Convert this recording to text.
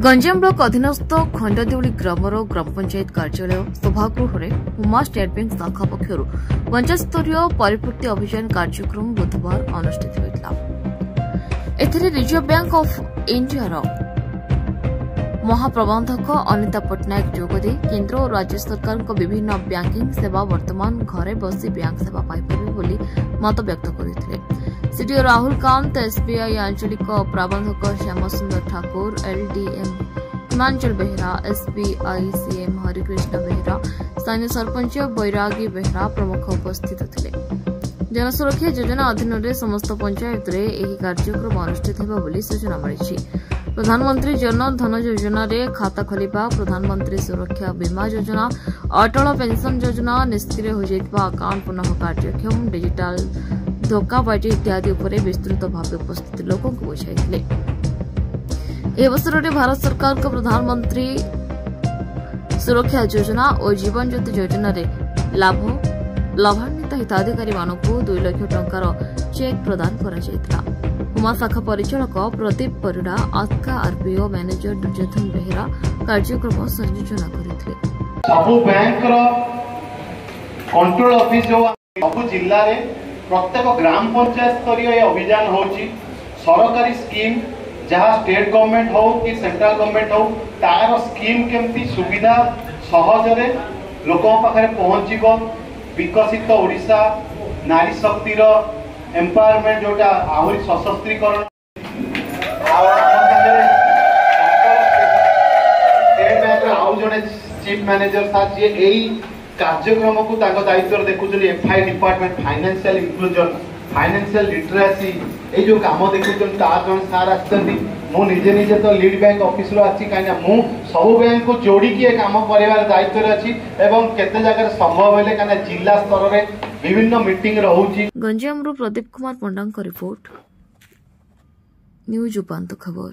Ganjam block अधीनस्थ खंडदेउली grammar ग्राम पंचायत कार्यालय सभागृह में उमा स्टेट बैंक शाखा पक्षर पंचायत स्तरीय परिपूर्ति अभियान कार्यक्रम बुधवार अनुष्ठित होता। रिजर्व बैंक ऑफ इंडिया महाप्रबंधक अनिता पट्टनायक जोगदे केन्द्र और राज्य सरकार विभिन्न बैंकिंग सेवा वर्तमान घरे बसी बैंक सेवा पाइपारे बोली मत व्यक्त करते। सीडीओ राहुल कांत, एसबीआई आंचलिक प्रबंधक Shyam Sundar Thakur, LDM Himanchal Behera, SBI CM Harikrishna Behera, स्थानीय सरपंच बैरागी बेहरा प्रमुख उपस्थित थे। जनसुरक्षा योजना अधीन समस्त पंचायत में कार्यक्रम अनुष्ठित होगा सूचना मिली। प्रधानमंत्री जन धन योजना रे खाता खोलिबा, प्रधानमंत्री सुरक्षा बीमा योजना, अटल पेंशन योजना, निष्क्रिय हो जाइतबा अकाउंट पुनः कार्यक्षम, डिजिटल धोखाबाजी इत्यादि उपरे विस्तृत भाव उपस्थित लोकों को बुझाइथिले। एह अवसर में भारत सरकार को प्रधानमंत्री सुरक्षा योजना और जीवन ज्योति योजना रे लाभान्वित हिताधिकारी मानकु 2 लाख टंकार चेक प्रदान करा जायतिला। उमा शाखा परिचालक प्रदीप परिड़ा, आस्का आरपीओ मैनेजर दुर्योधन बेहरा कार्यक्रम संयोजन करथिले। सबु बैंक रो कंट्रोल ऑफिस जो सबु जिल्ला रे प्रत्येक ग्राम पंचायत स्तरीय अभियान होची। सरकारी स्कीम जहाँ स्टेट गवर्नमेंट हो कि सेंट्रल गवर्नमेंट हो तार स्कीम केमती सुविधा सहज रे लोकों पाखरे पहुंचीबो। विकसित ओडिशा नारी शक्ति रो एम्पावरमेंट जोटा आहुरी सशस्त्रीकरण आउ जड़े चीफ मैनेजर साहब जी यही कार्यक्रम को दायित्व देखुन। FI department financial inclusion, financial literacy ये जो काम देखुन जन सार आजे निजे तो लीड बैंक ऑफिस आसी कहीं मु सब बैंक को जोड़िकी काम कर दायित्व अच्छी एवं केते जगह संभव है कहीं जिला स्तर में विभिन्न मीटिंग रहुची। गंजाम प्रदीप कुमार पंडा रिपोर्ट, न्यूज उपांत खबर।